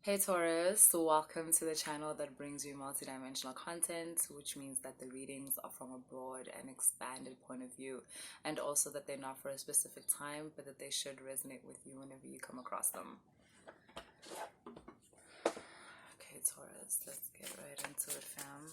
Hey Taurus, so welcome to the channel that brings you multidimensional content, which means that the readings are from a broad and expanded point of view, and also that they're not for a specific time, but that they should resonate with you whenever you come across them. Okay, Taurus, let's get right into it, fam.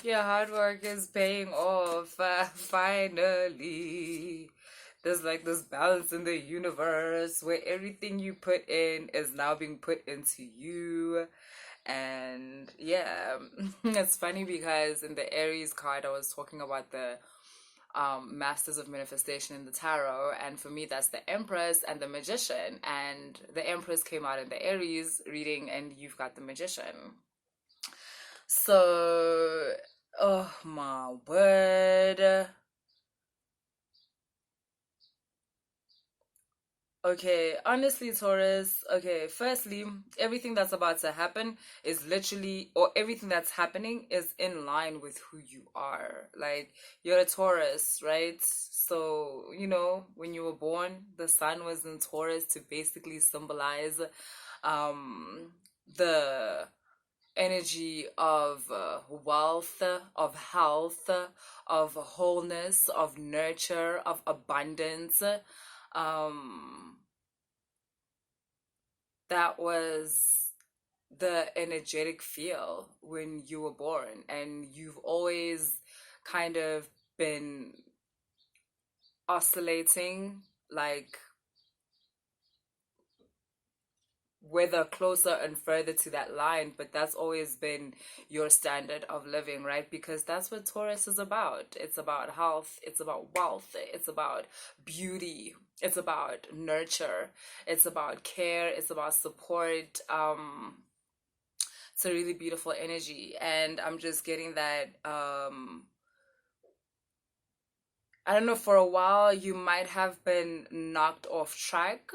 Your hard work is paying off, finally. There's like this balance in the universe where everything you put in is now being put into you. And yeah, it's funny because in the Aries card, I was talking about the Masters of Manifestation in the Tarot, and for me, that's the Empress and the Magician. And the Empress came out in the Aries reading, and you've got the Magician. So, oh my word. Okay, honestly, Taurus, okay, firstly, everything that's about to happen is literally, or everything that's happening is in line with who you are. Like, you're a Taurus, right? So, when you were born, the sun was in Taurus to basically symbolize um, the energy of wealth, of health, of wholeness, of nurture, of abundance. Um, that was the energetic feel when you were born, and you've always kind of been oscillating, like whether closer and further to that line, but that's always been your standard of living, right? Because that's what Taurus is about. It's about health, it's about wealth, it's about beauty, it's about nurture, it's about care, it's about support. It's a really beautiful energy, and I'm just getting that I don't know, for a while you might have been knocked off track,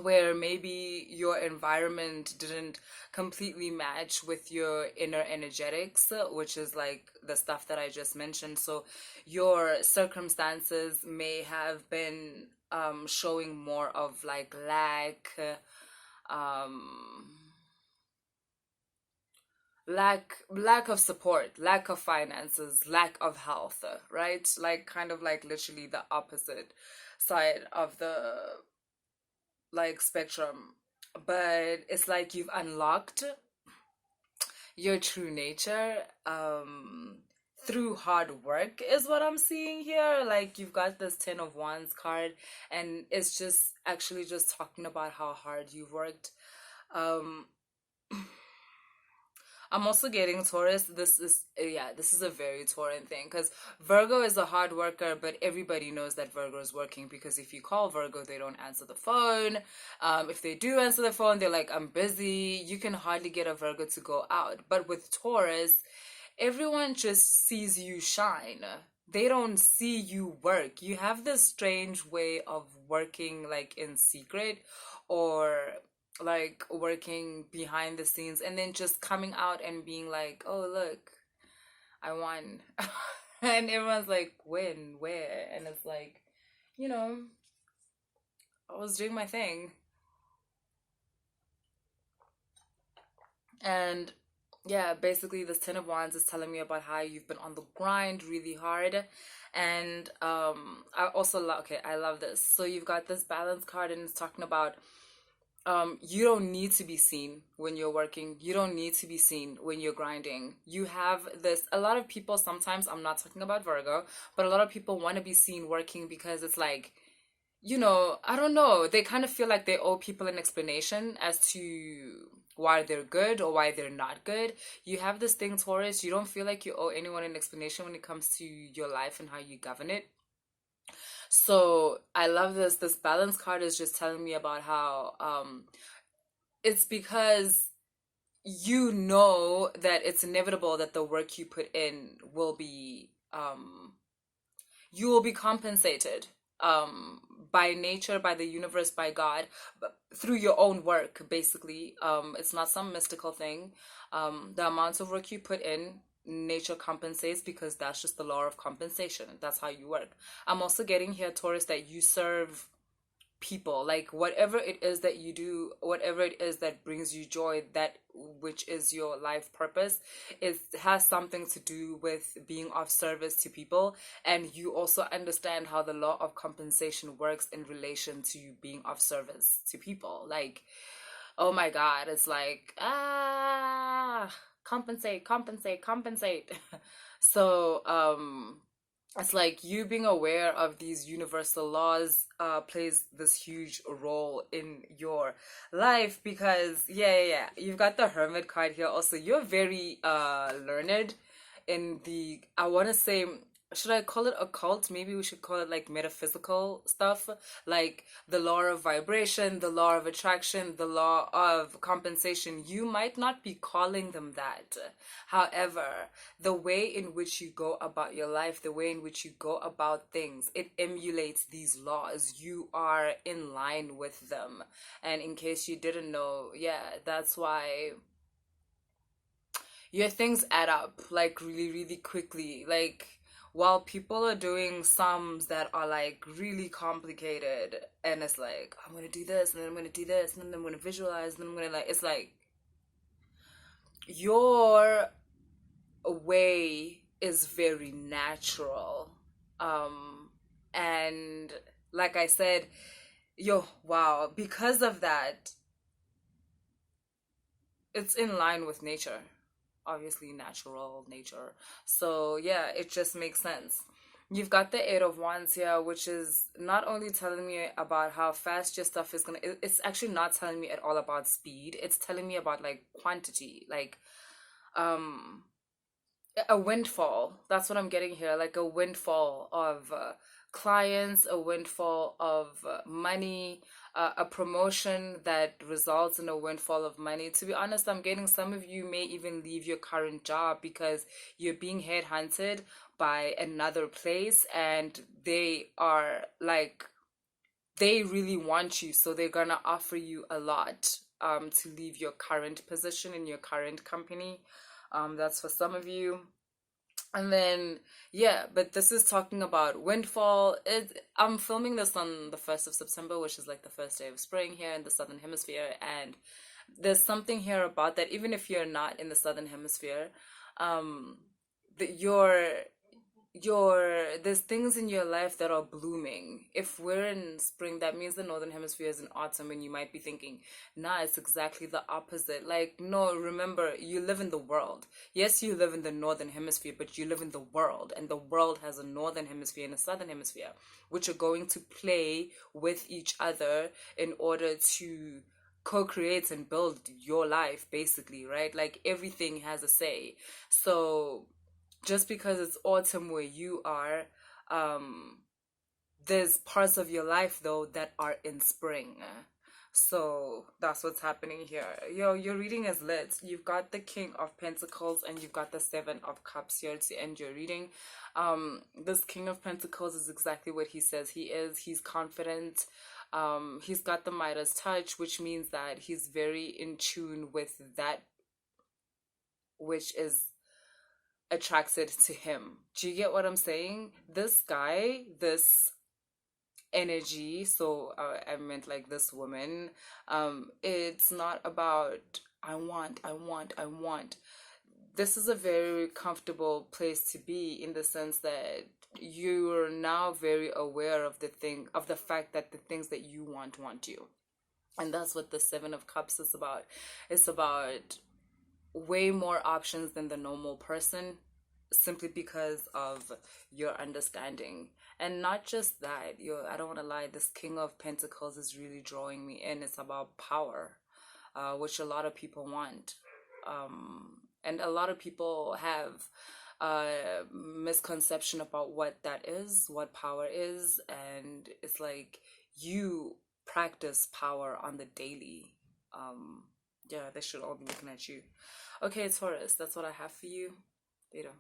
where maybe your environment didn't completely match with your inner energetics, which is like the stuff that I just mentioned. So your circumstances may have been showing more of like um, lack of support, lack of finances, lack of health, right? Like kind of like literally the opposite side of the like spectrum. But it's like you've unlocked your true nature through hard work is what I'm seeing here. Like you've got this 10 of wands card, and it's just actually just talking about how hard you've worked. um I'm also getting Taurus. This is a very Tauran thing, because Virgo is a hard worker, but everybody knows that Virgo is working, because if you call Virgo, they don't answer the phone. If they do answer the phone, they're like, I'm busy. You can hardly get a Virgo to go out. But with Taurus, everyone just sees you shine. They don't see you work. You have this strange way of working like in secret, or like working behind the scenes, and then just coming out and being like, oh look, I won. And everyone's like, when, where? And it's like, you know I was doing my thing. And yeah, basically this 10 of wands is telling me about how you've been on the grind really hard. And I also love, okay, I love this. So you've got this balance card, and it's talking about you don't need to be seen when you're working. You don't need to be seen when you're grinding. You have this, a lot of people, sometimes, I'm not talking about Virgo, but a lot of people want to be seen working, because it's like I don't know. They kind of feel like they owe people an explanation as to why they're good or why they're not good. You have this thing, Taurus, you don't feel like you owe anyone an explanation when it comes to your life and how you govern it. So I love this. This balance card is just telling me about how it's because you know that it's inevitable that the work you put in will be you will be compensated by nature, by the universe, by God, but through your own work, basically. It's not some mystical thing. The amount of work you put in, nature compensates because that's just the law of compensation. That's how you work. I'm also getting here, Taurus, that you serve people, like whatever it is that you do, whatever it is that brings you joy, that which is your life purpose, it has something to do with being of service to people. And you also understand how the law of compensation works in relation to being of service to people. Like, oh my god, it's like, compensate, compensate, compensate. So it's like you being aware of these universal laws plays this huge role in your life because yeah, you've got the Hermit card here also. You're very learned in the, I want to say, should I call it occult? Maybe we should call it like metaphysical stuff, like the law of vibration, the law of attraction, the law of compensation. You might not be calling them that. However, the way in which you go about your life, the way in which you go about things, it emulates these laws. You are in line with them. And in case you didn't know, yeah, that's why your things add up like really, really quickly. Like, while people are doing sums that are like really complicated, and it's like, I'm gonna do this, and then I'm gonna do this, and then I'm gonna visualize, and then I'm gonna like, it's like your way is very natural. And like I said, wow, because of that, it's in line with nature, obviously natural nature. So yeah, it just makes sense. You've got the Eight of Wands here, which is not only telling me about how fast your stuff is gonna, it's actually not telling me at all about speed. It's telling me about like quantity, like um a windfall. That's what I'm getting here, like a windfall of clients, a windfall of money, a promotion that results in a windfall of money. To be honest, I'm getting some of you may even leave your current job because you're being headhunted by another place and they are like, they really want you, so they're gonna offer you a lot to leave your current position in your current company. That's for some of you. And then, yeah, but this is talking about windfall. I'm filming this on the 1st of September, which is like the first day of spring here in the Southern Hemisphere. And there's something here about that, even if you're not in the Southern Hemisphere, um, that there's things in your life that are blooming. If we're in spring, that means the northern hemisphere is in autumn, and you might be thinking, nah, it's exactly the opposite. Like, no, remember, you live in the world. Yes, you live in the northern hemisphere, but you live in the world, and the world has a northern hemisphere and a southern hemisphere, which are going to play with each other in order to co-create and build your life, basically, right? Like, everything has a say. So just because it's autumn where you are, um, there's parts of your life though that are in spring. So that's what's happening here. Yo, your reading is lit. You've got the King of Pentacles and you've got the Seven of Cups here to end your reading. This King of Pentacles is exactly what he says he is. He's confident. He's got the Midas touch, which means that he's very in tune with that which is attracted to him. Do you get what I'm saying? This guy, this energy, so I meant like this woman, it's not about I want. This is a very comfortable place to be in the sense that you're now very aware of the fact that the things that you want you. And that's what the Seven of Cups is about. It's about way more options than the normal person. simply because of your understanding. And not just that, I don't want to lie, this King of Pentacles is really drawing me in. It's about power, which a lot of people want. And a lot of people have misconception about what that is, what power is, and it's like you practice power on the daily. Yeah, they should all be looking at you. Okay, Taurus, that's what I have for you. Later.